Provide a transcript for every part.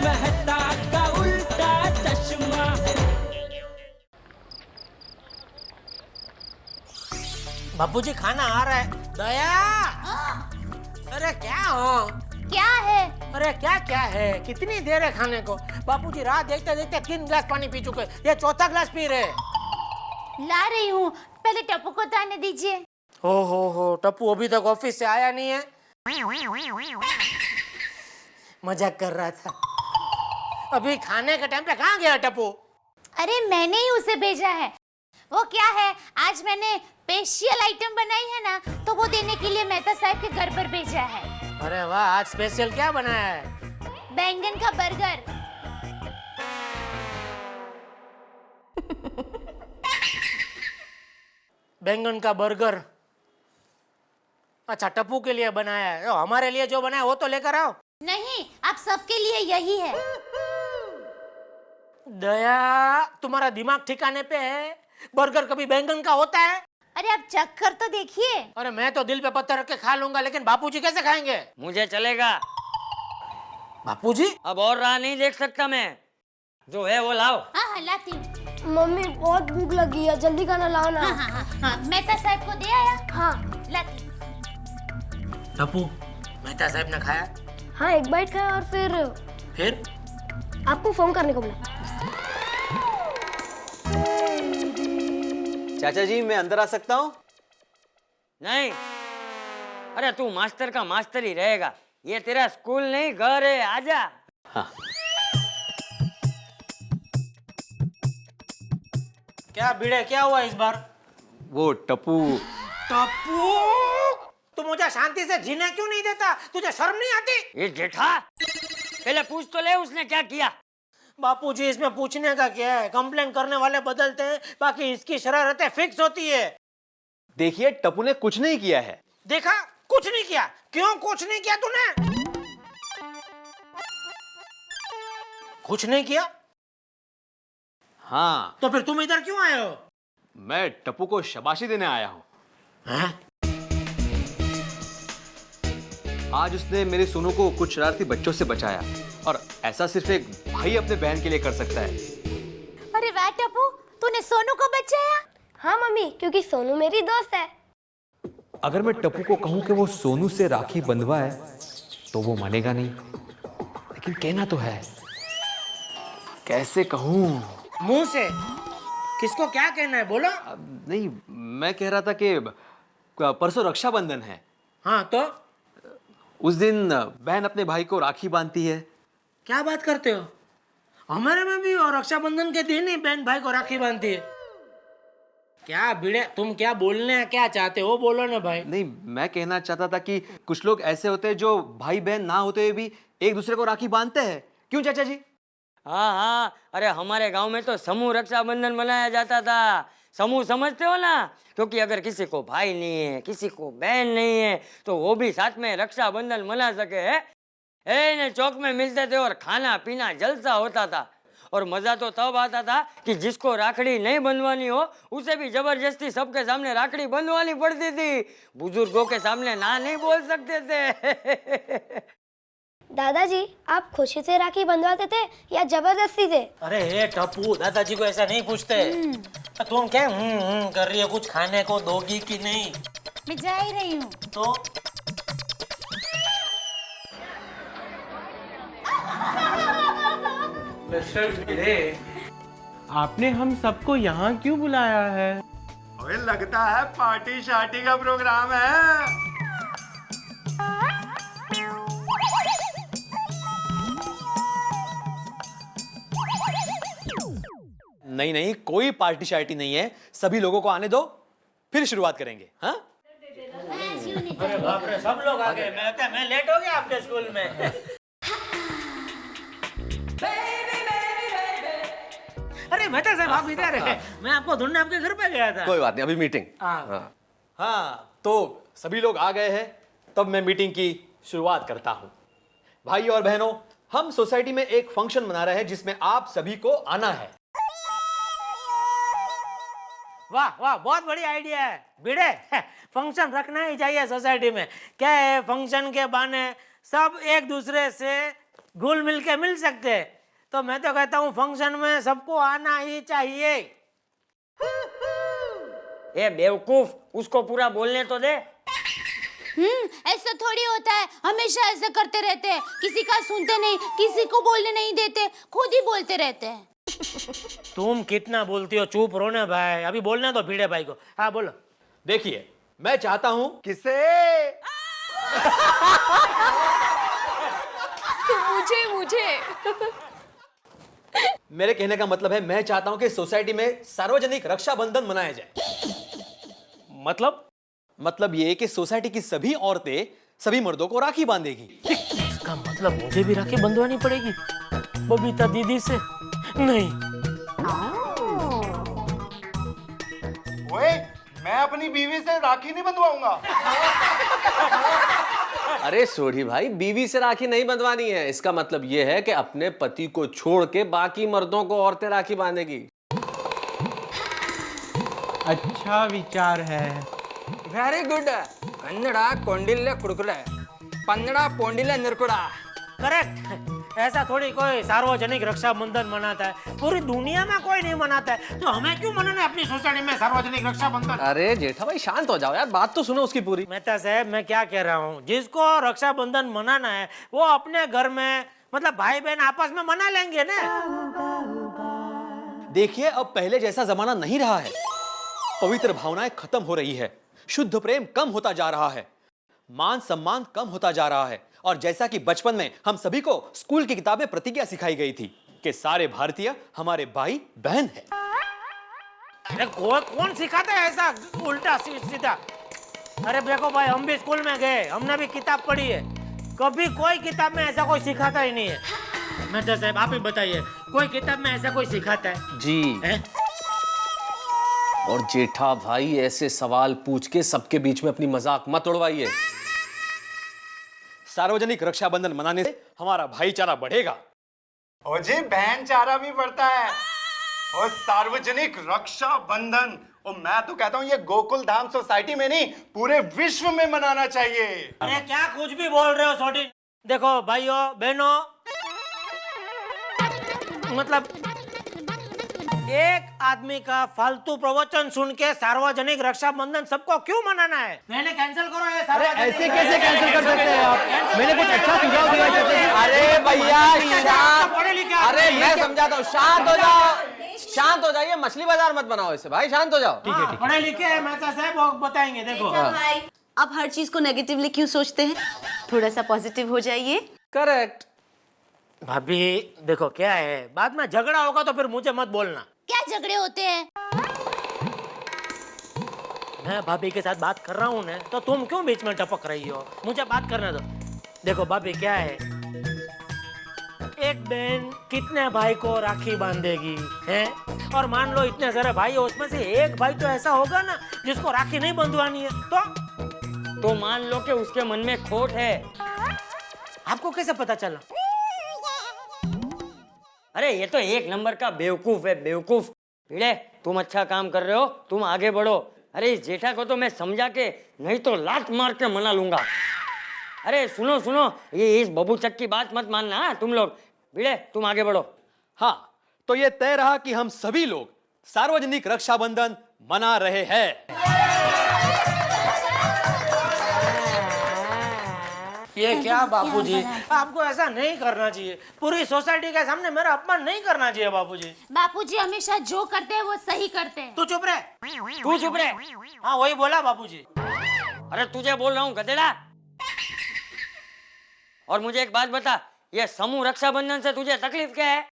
मेहता का उल्टा चश्मा। बापूजी खाना आ रहा है। दया, अरे क्या हो? क्या है? अरे क्या क्या है? कितनी देर है खाने को? बापूजी रात देखते देखते 3 गिलास पानी पी चुके, ये चौथा गिलास पी रहे। ला रही हूँ, पहले टप्पू को तो आने दीजिए। हो टप्पू अभी तक ऑफिस से आया नहीं है। मजाक कर रहा था। अभी खाने के टाइम पे कहाँ गया टप्पू? अरे मैंने ही उसे भेजा है। वो क्या है, आज मैंने स्पेशल आइटम बनाई है ना, तो वो देने के लिए मेहता साहब के घर पर भेजा है। अरे वाह, आज स्पेशल क्या बनाया है? बैंगन का बर्गर। बैंगन का बर्गर? अच्छा, टप्पू के लिए बनाया है। हमारे लिए जो बनाया वो तो लेकर आओ। नहीं, आप सबके लिए यही है। दया, तुम्हारा दिमाग ठिकाने पे है? बर्गर कभी बैंगन का होता है? अरे आप चख कर तो देखिए। अरे मैं तो दिल पे पत्थर रख के खा लूंगा, लेकिन बापूजी कैसे खाएंगे? मुझे चलेगा। बापूजी? अब और राह नहीं देख सकता मैं। जो है वो लाओ। हाँ लाती हूँ। मम्मी बहुत भूख लगी है, जल्दी खाना लाओ ना। हाँ, मेहता साहब को दे आया। हाँ लाती। टप्पू, मेहता साहब ने खाया? हाँ, एक बाइट खाया और फिर आपको फोन करने को बोला। चाचा जी, मैं अंदर आ सकता हूँ? नहीं, अरे तू मास्टर का मास्टर ही रहेगा। ये तेरा स्कूल नहीं, घर है। आजा। हाँ। क्या भिड़े, क्या हुआ इस बार? वो टप्पू। टप्पू, तू मुझे शांति से जीने क्यों नहीं देता? तुझे शर्म नहीं आती? ये जेठा, पहले पूछ तो ले उसने क्या किया। बापूजी, इसमें पूछने का क्या है? कंप्लेन करने वाले बदलते हैं, बाकी इसकी शरारतें फिक्स होती है। देखिए, टप्पू ने कुछ नहीं किया है। देखा, कुछ नहीं किया। क्यों कुछ नहीं किया तूने? कुछ नहीं किया? हाँ। तो फिर तुम इधर क्यों आए हो? मैं टप्पू को शाबाशी देने आया हूँ। आज उसने मेरे सोनू को कुछ शरारती बच्चों से बचाया, और ऐसा सिर्फ एक भाई अपने बहन के लिए कर सकता है। अरे वाह टप्पू, तूने सोनू को बचाया। हाँ मम्मी, क्योंकि सोनू मेरी दोस्त है। अगर मैं टप्पू को कहूं कि वो सोनू से राखी बंधवाए तो वो मानेगा नहीं, लेकिन कहना तो है। कैसे कहूं? मुंह से? किसको क्या कहना है, बोलो। नहीं, मैं कह रहा था कि परसों रक्षाबंधन है। हाँ तो? उस दिन बहन अपने भाई को राखी बांधती है। क्या बात करते हो? हमारे में भी और रक्षाबंधन के दिन ही बहन भाई को राखी बांधती है। क्या भिड़े, तुम क्या बोलने क्या चाहते हो, बोलो ना भाई। नहीं, मैं कहना चाहता था कि कुछ लोग ऐसे होते हैं जो भाई बहन ना होते हुए भी एक दूसरे को राखी बांधते हैं। क्यों चाचा जी? हाँ हाँ, अरे हमारे गांव में तो समूह रक्षाबंधन मनाया जाता था। समूह समझते हो ना? क्योंकि अगर किसी को भाई नहीं है, किसी को बहन नहीं है, तो वो भी साथ में रक्षाबंधन मना सके है। ने चौक में मिलते थे और खाना पीना जलसा होता था। और मजा तो तब आता था कि जिसको राखड़ी नहीं बंधवानी हो उसे भी जबरदस्ती सबके सामने राखड़ी बंधवानी पड़ती थी। बुजुर्गों के सामने ना नहीं बोल सकते थे। दादाजी, आप खुशी से राखी बंधवाते थे या जबरदस्ती से? अरे हे टप्पू, दादाजी को ऐसा नहीं पूछते। तुम क्या कर रही हो? कुछ खाने को दोगी कि नहीं? मैं जा ही रही हूँ। तो मिस्टर भिड़े, आपने हम सबको यहाँ क्यों बुलाया है? ओए, लगता है पार्टी शार्टी का प्रोग्राम है। नहीं नहीं, कोई पार्टी शार्टी नहीं है। सभी लोगों को आने दो, फिर शुरुआत करेंगे। हाँ? अरे बाप रे, सब लोग आ गए। मैं लेट हो गया आपके स्कूल में। अरे मेहता साहब, आप इधर है। मैं आपको ढूंढने आपके घर पे गया था। कोई बात नहीं, अभी मीटिंग। हाँ, तो सभी लोग आ गए हैं, तब मैं मीटिंग की शुरुआत करता हूँ। भाई और बहनों, हम सोसाइटी में एक फंक्शन मना रहे हैं जिसमें आप सभी को आना है। वाह वाह, बहुत बड़ी आइडिया है भिड़े। फंक्शन रखना ही चाहिए सोसाइटी में। क्या है, फंक्शन के बहाने सब एक दूसरे से घुल मिल के मिल सकते हैं। तो मैं तो कहता हूँ फंक्शन में सबको आना ही चाहिए। ए बेवकूफ, उसको पूरा बोलने तो दे। ऐसा थोड़ी होता है, हमेशा ऐसा करते रहते हैं, किसी का सुनते नहीं, किसी को बोलने नहीं देते, खुद ही बोलते रहते हैं। तुम कितना बोलती हो, चुप रहो ना भाई, अभी बोलने दो भिड़े भाई को। हाँ बोलो। देखिए, मैं चाहता हूं किसे? मुझे मेरे कहने का मतलब है, मैं चाहता हूं कि सोसाइटी में सार्वजनिक रक्षाबंधन मनाया जाए। मतलब ये कि सोसाइटी की सभी औरतें सभी मर्दों को राखी बांधेगी। इसका मतलब मुझे भी राखी बंधवानी पड़ेगी बबीता दीदी से? नहीं। ओए, मैं अपनी बीवी से राखी नहीं बंधवाऊंगा। अरे सोढ़ी भाई, बीवी से राखी नहीं बंधवानी है, इसका मतलब ये है कि अपने पति को छोड़ के बाकी मर्दों को औरतें राखी बांधेगी। अच्छा विचार है। Very good. ಕನ್ನಡ ಕೊಂಡಿಲ್ಲೆ ಕುಡುಕುಲೆ, ಪನ್ನಡ ಪೋಂಡಿಲೆ ನಿರ್ಕುಡ. करेक्ट। ऐसा थोड़ी कोई सार्वजनिक रक्षाबंधन मनाता है, पूरी दुनिया में कोई नहीं मनाता है, तो हमें क्यों मनाना है अपनी सोसाइटी में सार्वजनिक रक्षाबंधन? अरे जेठा भाई शांत हो जाओ यार, बात तो सुनो उसकी पूरी। मेहता साहब, मैं क्या कह रहा हूँ, जिसको रक्षाबंधन मनाना है वो अपने घर में, मतलब भाई बहन आपस में मना लेंगे ना। देखिए, अब पहले जैसा जमाना नहीं रहा है। पवित्र भावनाएं खत्म हो रही है, शुद्ध प्रेम कम होता जा रहा है, मान सम्मान कम होता जा रहा है। और जैसा कि बचपन में हम सभी को स्कूल की किताब में प्रतिज्ञा सिखाई गई थी कि सारे भारतीय हमारे भाई बहन है। अरे कौन सिखाता है ऐसा उल्टा सीधा? अरे देखो भाई, हम भी स्कूल में गए, हमने भी किताब पढ़ी है, कभी कोई किताब में ऐसा कोई सिखाता ही नहीं है। मेहता साहब, आप ही बताइए, कोई किताब में ऐसा कोई सिखाता है? जी है? और जेठा भाई, ऐसे सवाल पूछ के सबके बीच में अपनी मजाक मत उड़वाइए। सार्वजनिक रक्षाबंधन मनाने से हमारा भाईचारा बढ़ेगा। ओ जी, बहन चारा भी बढ़ता है। और सार्वजनिक रक्षाबंधन, और मैं तो कहता हूँ ये गोकुल धाम सोसाइटी में नहीं, पूरे विश्व में मनाना चाहिए। अरे क्या कुछ भी बोल रहे हो छोटी? देखो भाइयों बहनों, मतलब एक आदमी का फालतू प्रवचन सुन के सार्वजनिक रक्षाबंधन सबको क्यों मनाना है? मैंने कैंसिल करो ये सार्वजनिक। ऐसे कैसे कैंसिल कर सकते हैं आप? मैंने कुछ अच्छा सुझाव दिया जैसे कि अरे भैया शांत, पढ़े लिखे अरे मैं समझाता हूँ, शांत हो जाओ, शांत हो जाइए, मछली बाजार मत बनाओ इसे भाई, शांत हो जाओ। ठीक है, पढ़े लिखे हैं मेहता साहब, वो बताएंगे। देखो आप हर चीज को नेगेटिवली क्यों सोचते हैं? थोड़ा सा पॉजिटिव हो जाइए। करेक्ट। भाभी देखो क्या है, बाद में झगड़ा होगा तो फिर मुझे मत बोलना। क्या झगड़े होते हैं? मैं भाभी के साथ बात कर रहा हूँ ना, तो तुम क्यों बीच में टपक रही हो? मुझे बात करने दो। देखो भाभी क्या है, एक बहन कितने भाई को राखी बांधेगी है? और मान लो इतने सारे भाई है, उसमें से एक भाई तो ऐसा होगा ना जिसको राखी नहीं बंधवानी है, तो मान लो कि उसके मन में खोट है। आपको कैसे पता चला? अरे ये तो एक नंबर का बेवकूफ है, बेवकूफ। भिड़े, तुम अच्छा काम कर रहे हो, तुम आगे बढ़ो। अरे इस जेठा को तो मैं समझा के, नहीं तो लात मार के मना लूंगा। अरे सुनो सुनो, ये इस बबूचक की बात मत मानना। हाँ, तुम लोग भिड़े, तुम आगे बढ़ो। हाँ, तो ये तय रहा कि हम सभी लोग सार्वजनिक रक्षाबंधन मना रहे हैं। ये क्या बापूजी, आपको ऐसा नहीं करना चाहिए, पूरी सोसाइटी के सामने मेरा अपमान नहीं करना चाहिए बापूजी। बापूजी हमेशा जो करते हैं वो सही करते हैं। तू चुप रहे। तू चुप रहे। हाँ वही बोला बापूजी। अरे तुझे बोल रहा हूँ गधेड़ा। और मुझे एक बात बता, ये समूह रक्षाबंधन से तुझे तकलीफ क्या है?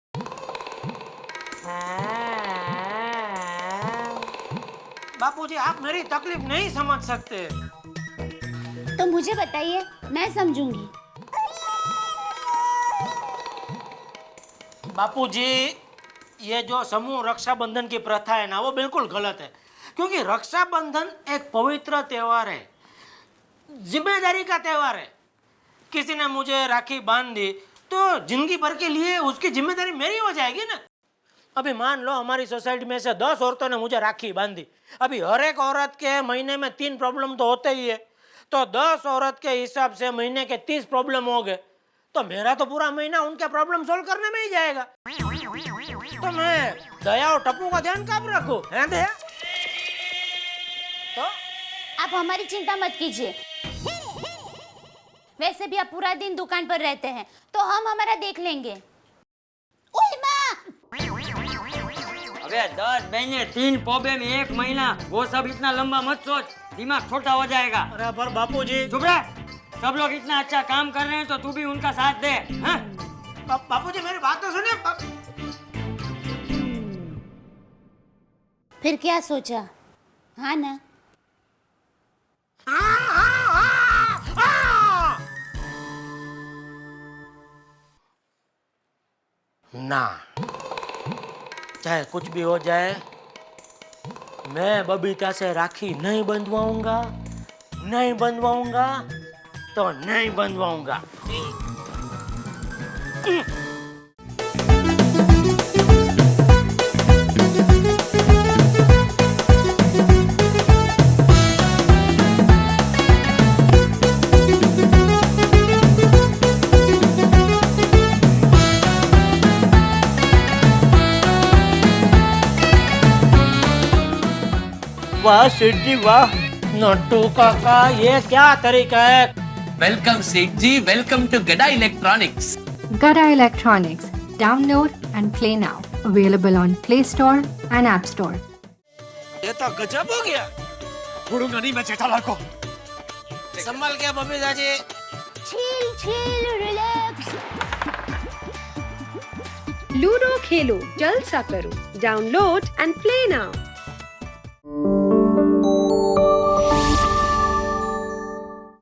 बापूजी आप मेरी तकलीफ नहीं समझ सकते। तो मुझे बताइए, मैं समझूंगी। बापूजी ये जो समूह रक्षाबंधन की प्रथा है ना, वो बिल्कुल गलत है, क्योंकि रक्षाबंधन एक पवित्र त्योहार है, जिम्मेदारी का त्योहार है। किसी ने मुझे राखी बांध दी तो जिंदगी भर के लिए उसकी जिम्मेदारी मेरी हो जाएगी ना। अभी मान लो हमारी सोसाइटी में से 10 औरतों ने मुझे राखी बांधी, अभी हर एक औरत के महीने में 3 प्रॉब्लम तो होते ही है, तो 10 औरत के हिसाब से महीने के 30 प्रॉब्लम हो गए, तो मेरा तो पूरा महीना उनके प्रॉब्लम सोल्व करने में ही जाएगा। तो मैं दया और टप्पू का ध्यान कब रखूं? हैं दया? तो आप हमारी चिंता मत कीजिए। वैसे भी आप पूरा दिन दुकान पर रहते हैं, तो हम हमारा देख लेंगे। ओए माँ! अबे 10 महीने 3 पौधे में 1 महीना, वो सब इतना लंबा मत सोच, दिमाग छोटा हो जाएगा। अरे पर बापूजी, चुप रह। सब लोग इतना अच्छा काम कर रहे हैं तो तू भी उनका साथ दे। हाँ? बापूजी मेरी बात तो सुनिए। फिर क्या सोचा? हाँ ना? ना, चाहे कुछ भी हो जाए, मैं बबीता से राखी नहीं बंधवाऊंगा, नहीं बंधवाऊंगा तो नहीं बंधवाऊंगा। वाह सेठ जी वाह, नट्टू काका ये क्या तरीका है? वेलकम सेठ जी, welcome to Gada Electronics. Gada Electronics. Download and play now. Available on Play Store and App Store. ये तो गजब हो गया। छोड़ूंगा नहीं मैं जेठालाल को। संभल के Babita ji. Chill chill relax. Ludo खेलो, जलसा करो. Download and play now.